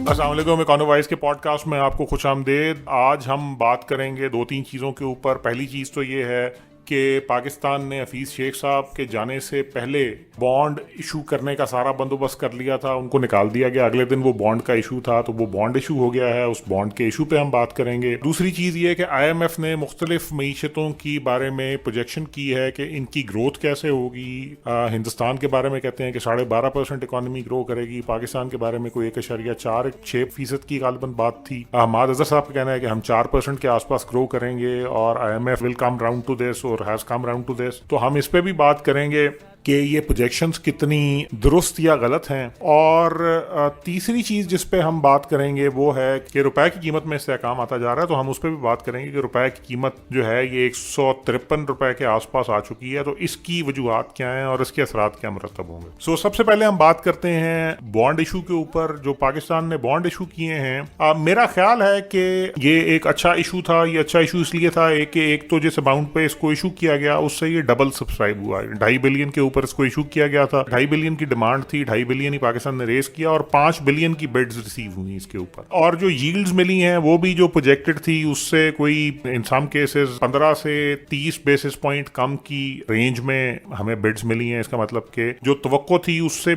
अस्सलाम वालेकुम, इकोनो वॉइस के पॉडकास्ट में आपको खुशामदीद। आज हम बात करेंगे दो तीन चीज़ों के ऊपर। पहली चीज़ तो ये है कि पाकिस्तान ने हफीज़ शेख साहब के जाने से पहले बॉन्ड इशू करने का सारा बंदोबस्त कर लिया था, उनको निकाल दिया गया। अगले दिन वो बॉन्ड का इशू था तो वो बॉन्ड इशू हो गया है, उस बॉन्ड के इशू पे हम बात करेंगे। दूसरी चीज़ ये कि IMF ने मुख्तलिफ मीशतों की बारे में प्रोजेक्शन की है कि इनकी ग्रोथ कैसे होगी। हिंदुस्तान के बारे में कहते हैं कि 12.5% इकॉनमी ग्रो करेगी, पाकिस्तान के बारे में कोई 1.4-6% की गालिबन बात थी। अहमद अजहर साहब का कहना है कि हम 4% के आसपास ग्रो करेंगे और IMF will come round to this और has come round to this. तो हम इस पे भी बात करेंगे कि ये प्रोजेक्शंस कितनी दुरुस्त या गलत हैं। और तीसरी चीज़ जिस पे हम बात करेंगे वो है कि रुपए की कीमत में इस्तेहकाम आता जा रहा है, तो हम उस पर भी बात करेंगे कि रुपए की कीमत जो है ये 153 रुपए के आसपास आ चुकी है। तो इसकी वजूहात क्या हैं और इसके असरात क्या मुरतब होंगे। सबसे पहले हम बात करते हैं बॉन्ड इशू के ऊपर। जो पाकिस्तान ने बॉन्ड इशू किए हैं, मेरा ख्याल है कि ये एक अच्छा इशू था। ये अच्छा इशू इसलिए था एक तो जिस अमाउंट पे इसको इशू किया गया उससे ये डबल सब्सक्राइब हुआ। 2.5 बिलियन के ऊपर इसको इशू किया गया था। 2.5 बिलियन की डिमांड थी, 2.5 बिलियन ही पाकिस्तान ने रेस किया और 5 बिलियन की बिड्स रिसीव हुई इसके ऊपर। और जो यील्ड्स मिली हैं वो भी जो प्रोजेक्टेड थी उससे कोई इन सम केसेस 15 से 30 बेसिस पॉइंट कम की रेंज में हमें बिड्स मिली हैं। इसका मतलब कि जो तवक्को थी उससे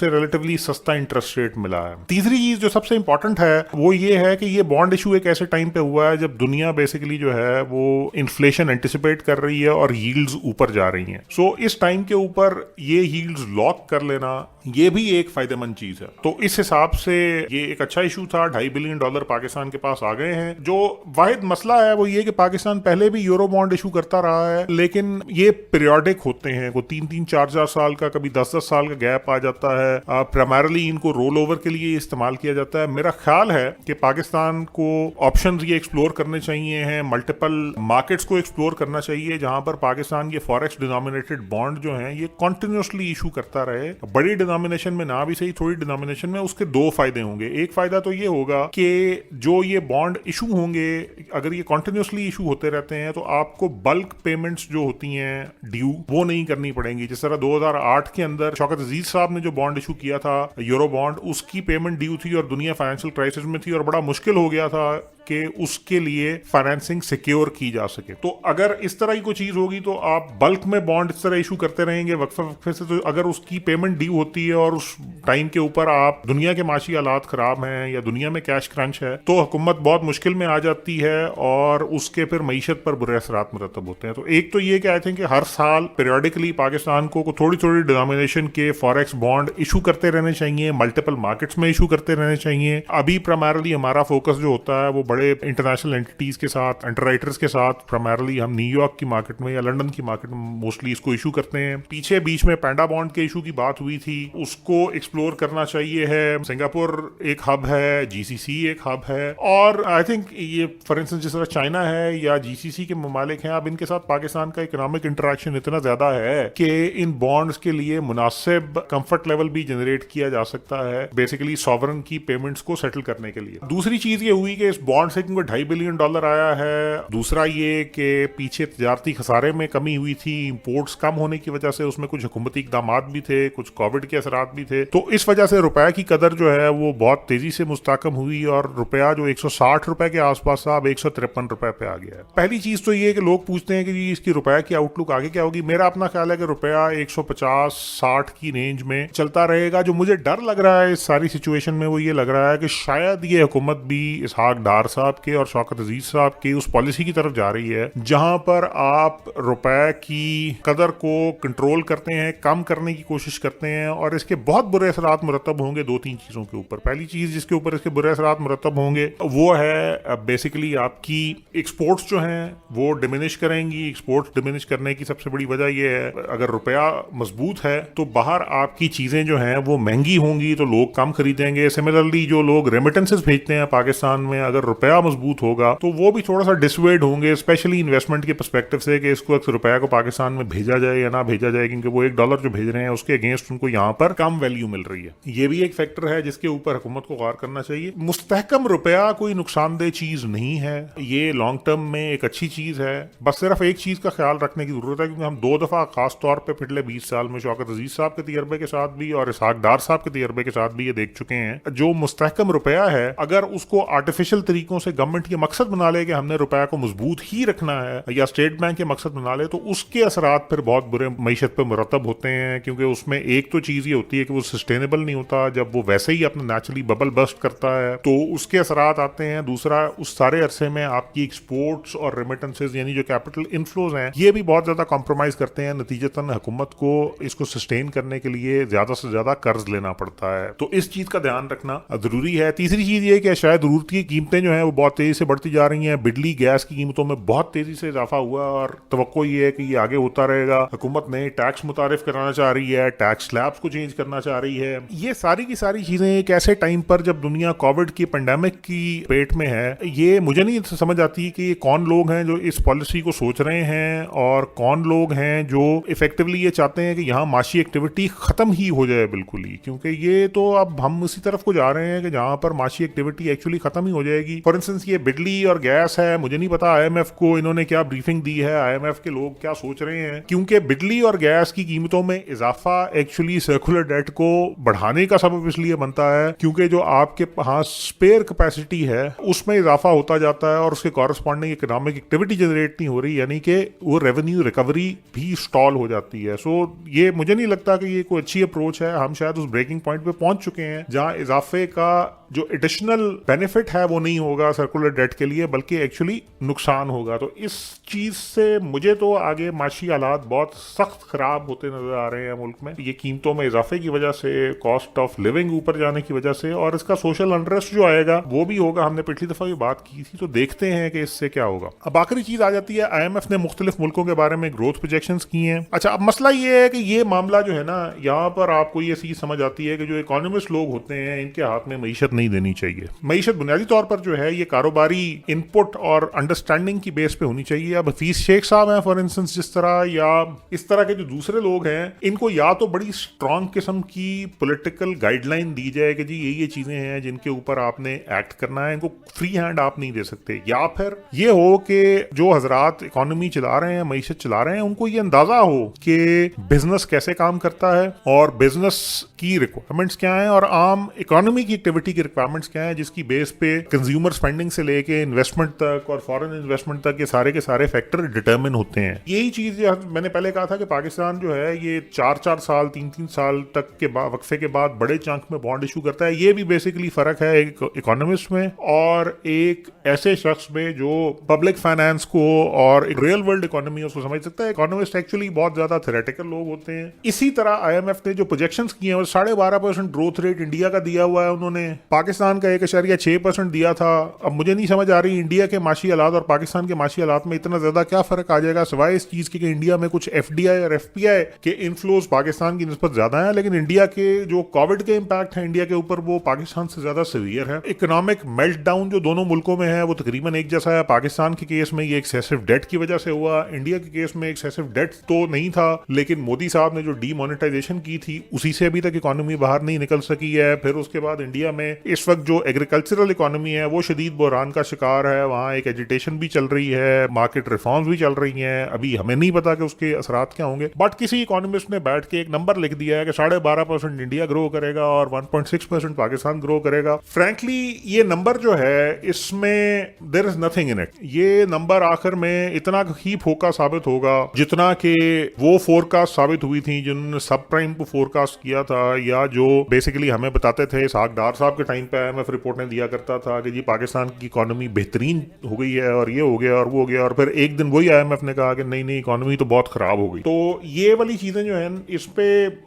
रिलेटिवली सस्ता इंटरेस्ट रेट मिला है। तीसरी चीज जो सबसे इंपॉर्टेंट है वो ये है कि ये बॉन्ड इशू एक ऐसे टाइम पे हुआ है जब दुनिया बेसिकली जो है वो इन्फ्लेशन एंटिसिपेट कर रही है और यील्ड्स ऊपर जा रही हैं। इस टाइम के ऊपर ये यील्ड्स लॉक कर लेना ये भी एक फायदेमंद चीज है। तो इस हिसाब से ये एक अच्छा इशू था। $2.5 बिलियन पाकिस्तान के पास आ गए हैं। जो वाहिद मसला है वो ये कि पाकिस्तान पहले भी यूरो बॉन्ड इशू करता रहा है, लेकिन ये पीरियोडिक होते हैं। वो 3-3, 4-4 साल का, कभी 10-10 साल का गैप आ जाता है। प्राइमरली इनको रोल ओवर के लिए इस्तेमाल किया जाता है। मेरा ख्याल है कि पाकिस्तान को ऑप्शंस ये एक्सप्लोर करने चाहिए हैं, मल्टीपल मार्केट्स को एक्सप्लोर करना चाहिए जहां पर पाकिस्तान ये फॉरेक्स डिनोमिनेटेड बॉन्ड जो हैं ये कंटिन्यूसली इशू करता रहे। बड़ी डिनोमिनेशन में ना भी सही, थोड़ी डिनोमिनेशन में। उसके दो फायदे होंगे। एक फायदा तो ये होगा कि जो ये बॉन्ड इशू होंगे, अगर ये कंटिन्यूसली इशू होते रहते हैं तो आपको बल्क पेमेंट्स जो होती हैं ड्यू वो नहीं करनी पड़ेंगी। जिस तरह 2008 के अंदर शौकत अजीज साहब ने जो बॉन्ड इशू किया था यूरो बॉन्ड, उसकी पेमेंट ड्यू थी और दुनिया फाइनेंशियल क्राइसिस में थी और बड़ा मुश्किल हो गया था कि उसके लिए फाइनेंसिंग सिक्योर की जा सके। तो अगर इस तरह की कोई चीज होगी तो आप बल्क में बॉन्ड इस तरह इशू करते रहेंगे वक्फे से, तो अगर उसकी पेमेंट ड्यू होती है और उस टाइम के ऊपर आप दुनिया के माशी हालात खराब हैं या दुनिया में कैश क्रंच है तो हुकूमत बहुत मुश्किल में आ जाती है और उसके फिर मईशत पर बुरे असरात मुरतब होते हैं। तो एक तो ये कि आई थिंक हर साल पीरियोडिकली पाकिस्तान को थोड़ी थोड़ी डिनोमिनेशन के फॉरेक्स बॉन्ड इशू करते रहने चाहिए, मल्टीपल मार्केट्स में इशू करते रहने चाहिए। अभी प्राइमरली हमारा फोकस जो होता है वो बड़े इंटरनेशनल एंटिटीज के साथ, अंडरराइटर्स के साथ, प्राइमरली हम न्यूयॉर्क की मार्केट में या लंदन की मार्केट में मोस्टली इसको इशू करते हैं। पीछे बीच में पैंडा बॉन्ड के इशू की बात हुई थी, उसको एक्सप्लोर करना चाहिए है। सिंगापुर एक हब है, GCC एक हब है और आई थिंक ये फॉर इंस्टेंस जिस तरह चाइना है या GCC के ममालिक हैं, अब इनके साथ पाकिस्तान का इकोनॉमिक इंटरेक्शन इतना ज्यादा है कि इन बॉन्ड्स के लिए मुनासिब कंफर्ट लेवल भी जनरेट किया जा सकता है बेसिकली सॉवरन की पेमेंट्स को सेटल करने के लिए। दूसरी चीज ये हुई कि इस बॉन्ड से $2.5 बिलियन आया है। दूसरा ये कि पीछे तजारती खसारे में कमी हुई थी, इंपोर्ट्स कम होने की वजह से उसमें कुछ हुकूमती इक़दामात भी थे, कुछ कोविड के असरात भी थे। तो इस वजह से रुपए की कदर जो है वो बहुत तेजी से मुस्तकम हुई और रुपया जो 160 रुपए के आसपास था अब 153 रुपए पे आ गया है। पहली चीज तो ये कि लोग पूछते हैं कि इसकी रुपए की आउटलुक आगे क्या होगी। मेरा अपना ख्याल है कि रुपया 150-60 की रेंज में चलता रहेगा। जो मुझे डर लग रहा है इस सारी सिचुएशन में वो ये लग रहा है कि शायद ये हुकूमत भी इसहाक डार साहब के और शौकत अजीज साहब की उस पॉलिसी की तरफ जा रही है जहां पर आप रुपए की कदर को कंट्रोल करते हैं, कम करने की कोशिश करते हैं और इसके बहुत बुरे असरात मुरतब होंगे 2-3 चीजों के ऊपर। पहली चीज जिसके ऊपर इसके बुरे असरात मुरतब होंगे वो है बेसिकली आपकी एक्सपोर्ट्स जो हैं वो डिमिनिश करेंगी। एक्सपोर्ट्स डिमिनिश करने की सबसे बड़ी वजह ये है अगर रुपया मजबूत है तो बाहर आपकी चीजें जो हैं वो महंगी होंगी तो लोग कम खरीदेंगे। सिमिलरली जो लोग रेमिटेंसेस भेजते हैं पाकिस्तान में, अगर रुपया मजबूत होगा तो वो भी थोड़ा सा डिसवेड होंगे, स्पेशली इन्वेस्टमेंट के पर्सपेक्टिव से कि इसको रुपया को पाकिस्तान में भेजा जाए या ना भेजा जाए, क्योंकि वो $1 जो भेज रहे हैं उसके अगेंस्ट उनको यहाँ पर कम वैल्यू मिल रही है। ये भी एक फैक्टर है जिसके ऊपर हुकूमत को गौर करना चाहिए। मुस्तहकम रुपया कोई नुकसानदेह चीज नहीं है, ये लॉन्ग टर्म में एक अच्छी चीज है। बस सिर्फ एक चीज का ख्याल रखने की जरूरत है, क्योंकि हम 2 दफा खास तौर पर पिछले 20 साल में शौकत अजीज साहब के तजर्बे के साथ भी और इसहाक डार साहब के तजर्बे के साथ भी ये देख चुके हैं, जो मुस्तहकम रुपया है अगर उसको आर्टिफिशियल तरीकों से गवर्नमेंट ये मकसद बना ले कि हमने रुपया को मजबूत ही रखना है, या स्टेट बैंक के मकसद बना ले, तो उसके असरात फिर बहुत बुरे मईशत पे मुरतब होते हैं। क्योंकि उसमें एक तो चीज ये होती है कि वो सस्टेनेबल नहीं होता, जब वो वैसे ही अपना नेचुरली बबल बस्ट करता है तो उसके असरात आते हैं। दूसरा, उस सारे अरसे में आपकी एक्सपोर्ट्स और रेमिटेंसेज यानी जो कैपिटल इनफ्लोज हैं ये भी बहुत ज्यादा कॉम्प्रोमाइज करते हैं। नतीजतन हुकूमत को इसको सस्टेन करने के लिए ज्यादा से ज्यादा कर्ज लेना पड़ता है, तो इस चीज का ध्यान रखना जरूरी है। तीसरी चीज ये कि शायद जरूरत की कीमतें जो हैं वो बहुत तेजी से बढ़ती जा रही हैं। बिजली गैस की कीमतों में बहुत तेजी से इजाफा हुआ और तवक्को ये है कि ये आगे होता रहेगा। हुकूमत ने टैक्स मुतारिफ कराना चाह रही है, टैक्स स्लैब्स को चेंज करना चाह रही है। ये सारी की सारी चीजें एक ऐसे टाइम पर जब दुनिया कोविड की पेंडेमिक की पेट में है, ये मुझे नहीं समझ आती कि ये कौन लोग हैं जो इस पॉलिसी को सोच रहे हैं और कौन लोग हैं जो इफेक्टिवली ये चाहते हैं कि यहाँ माशी एक्टिविटी खत्म ही हो जाए बिल्कुल ही। क्योंकि ये तो अब हम उसी तरफ को जा रहे हैं कि जहाँ पर माशी एक्टिविटी एक्चुअली खत्म ही हो जाएगी। फॉर इंस्टेंस ये बिजली और गैस है, मुझे नहीं पता आईएमएफ को इन्होंने क्या ब्रीफिंग दी है, आईएमएफ के लोग क्या सोच रहे हैं, क्योंकि बिजली और गैस की कीमतों में इजाफा एक्चुअली सर्कुलर डेट को बढ़ाने का सबब इसलिए बनता है क्योंकि जो आपके पास स्पेयर कैपेसिटी है उसमें इजाफा होता जाता है और उसके कॉरेस्पॉन्डिंग इकोनॉमिक एक्टिविटी जनरेट नहीं हो रही, यानी कि वो रेवेन्यू रिकवरी भी स्टॉल हो जाती है। सो ये मुझे नहीं लगता कि ये कोई अच्छी अप्रोच है। हम शायद उस ब्रेकिंग पॉइंट पे पहुंच चुके हैं जहां इजाफे का जो एडिशनल बेनिफिट है वो नहीं होगा सर्कुलर डेट के लिए, बल्कि एक्चुअली नुकसान होगा। तो इस चीज से मुझे तो आगे माशी हालात बहुत सख्त खराब होते नजर आ रहे हैं मुल्क में, ये कीमतों में इजाफे की वजह से, कॉस्ट ऑफ लिविंग ऊपर जाने की वजह से, और इसका सोशल अनरेस्ट जो आएगा वो भी होगा। हमने पिछली दफा भी बात की थी, तो देखते हैं कि इससे क्या होगा। अब आखिरी चीज आ जाती है, आईएमएफ ने मुख्तलिफ मुल्कों के बारे में ग्रोथ प्रोजेक्शंस की हैं। अच्छा, अब मसला ये है कि ये मामला जो है ना, यहाँ पर आपको ये चीज समझ आती है कि जो इकोनॉमिस्ट लोग होते हैं इनके हाथ में मईशत नहीं देनी चाहिए। मईशत बुनियादी तौर पर जो है ये कारोबारी इनपुट और अंडरस्टैंडिंग की बेस पे होनी चाहिए। अब हफीज शेख साहब हैं फॉर इंस्टेंस जिस तरह, या इस तरह के जो दूसरे लोग हैं, इनको या तो बड़ी स्ट्रांग किस्म की पॉलिटिकल गाइडलाइन दी जाए कि जी ये चीजें हैं जिनके ऊपर आपने एक्ट करना है, इनको फ्री हैंड आप नहीं दे सकते, या फिर ये हो कि जो हजरात इकोनॉमी चला रहे हैं, मईशत चला रहे हैं, उनको ये अंदाजा हो कि बिजनेस कैसे काम करता है और बिजनेस की रिक्वायरमेंट्स क्या है और आम इकोनॉमी की एक्टिविटी की रिक्वायरमेंट्स क्या है, जिसकी बेस पे कंज्यूमर स्पेंडिंग से लेके इन्वेस्टमेंट तक और फॉरेन इन्वेस्टमेंट तक के सारे फैक्टर डिटरमिन होते हैं। यही चीज मैंने पहले कहा था कि पाकिस्तान जो है ये 4-4 साल 3-3 साल तक के वक्फे के बाद बड़े चंक में बॉन्ड इशू करता है। ये भी बेसिकली फर्क है एक इकोनॉमिस्ट में और एक ऐसे शख्स में जो पब्लिक फाइनेंस को और एक रियल वर्ल्ड इकोनॉमी उसको समझ सकता है। इकोनॉमिस्ट एक्चुअली बहुत ज्यादा थ्योरेटिकल लोग होते हैं। इसी तरह आईएमएफ ने जो प्रोजेक्शंस किए हैं 12.5% ग्रोथ रेट इंडिया का दिया हुआ है, उन्होंने पाकिस्तान का 1.6% दिया था। अब मुझे नहीं समझ आ रही इंडिया के माशी हालात और पाकिस्तान के माशी हालात में इतना ज्यादा क्या फर्क आ जाएगा, सिवाय इस चीज के कि इंडिया में कुछ एफडीआई और एफपीआई के इनफ्लोज पाकिस्तान की निस्बत ज्यादा है, लेकिन इंडिया के जो कोविड के इंपैक्ट है इंडिया के ऊपर वो पाकिस्तान से ज्यादा सीवियर है। इकोनॉमिक मेल्टडाउन जो दोनों मुल्कों में है वो तकरीबन एक जैसा है। पाकिस्तान के केस में ये एक्सेसिव डेट की वजह से हुआ, इंडिया के केस में एक्सेसिव डेट तो नहीं था, लेकिन मोदी साहब ने जो डीमोनेटाइजेशन की थी उसी से अभी तक इकोनॉमी बाहर नहीं निकल सकी है। फिर उसके बाद इंडिया में इस वक्त जो एग्रीकल्चरल इकोनॉमी है वो शदीद बहरान का शिकार है, वहाँ एक एजिटेशन भी चल रही है, मार्केट रिफॉर्म्स भी चल रही हैं। अभी हमें नहीं पता कि उसके असरात क्या होंगे, बट किसी इकोनॉमिस्ट ने बैठ के एक नंबर लिख दिया है कि 12.5% इंडिया ग्रो करेगा और 1.6% पाकिस्तान ग्रो करेगा। फ्रैंकली ये नंबर जो है इसमें there is nothing in it. ये नंबर आखिर में इतना ही फोका साबित होगा जितना कि वो फोरकास्ट साबित हुई थी जिन्होंने सब प्राइम को फोरकास्ट किया था, या जो बेसिकली हमें बताते थे इसहाक डार साहब के टाइम पे आईएमएफ रिपोर्ट ने दिया करता था कि जी पाकिस्तान की इकोनॉमी बेहतरीन हो गई है और ये हो गया और वो हो गया, और फिर एक दिन वही आईएमएफ ने कहा कि नहीं इकोनॉमी तो बहुत खराब हो गई। तो ये वाली चीजें जो है इस पे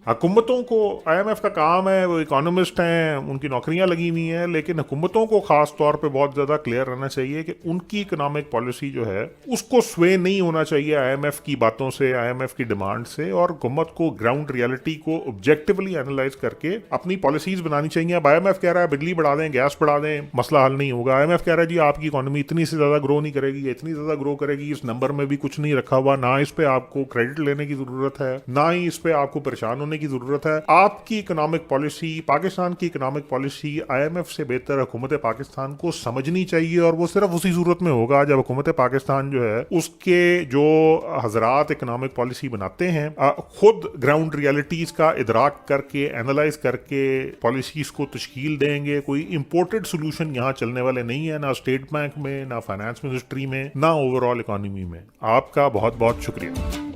हुकूमतों को, आईएमएफ का काम है, वो इकोनॉमिस्ट हैं, उनकी नौकरियां लगी हुई हैं, लेकिन हुकूमतों को खास तौर पे बहुत ज्यादा क्लियर रहना चाहिए कि उनकी इकोनॉमिक पॉलिसी जो है उसको स्वे नहीं होना चाहिए आईएमएफ की बातों से, आईएमएफ की डिमांड से, और हुकूमत को ग्राउंड रियलिटी को ऑब्जेक्टिवली एनालाइज करके अपनी पॉलिसीज बनानी चाहिए। अब आईएमएफ कह रहा है बिजली बढ़ा दें, गैस बढ़ा दें, मसला हल नहीं होगा। IMF कह रहा है जी आपकी इकोनॉमी इतनी से ज्यादा ग्रो नहीं करेगी, इतनी ज्यादा ग्रो करेगी, इस नंबर में भी कुछ नहीं रखा हुआ, ना इस पे आपको क्रेडिट लेने की जरूरत है, ना ही इस पे आपको परेशान होने की जरूरत है। आपकी इकोनॉमिक पॉलिसी, पाकिस्तान की इकोनॉमिक पॉलिसी IMF से बेहतर हुकूमत पाकिस्तान को समझनी चाहिए, और वो सिर्फ उसी सूरत में होगा जब हुकूमत पाकिस्तान जो है उसके जो हजरात इकोनॉमिक पॉलिसी बनाते हैं खुद ग्राउंड रियलिटीज का इदराक करके, एनालाइज करके पॉलिसीज को तश्कील देंगे। कोई इंपोर्टेड सोल्यूशन यहाँ चलने वाले नहीं है, ना स्टेट बैंक में, ना फाइनेंस मिनिस्ट्री में, ना ओवरऑल इकोनॉमी में। आपका बहुत बहुत शुक्रिया।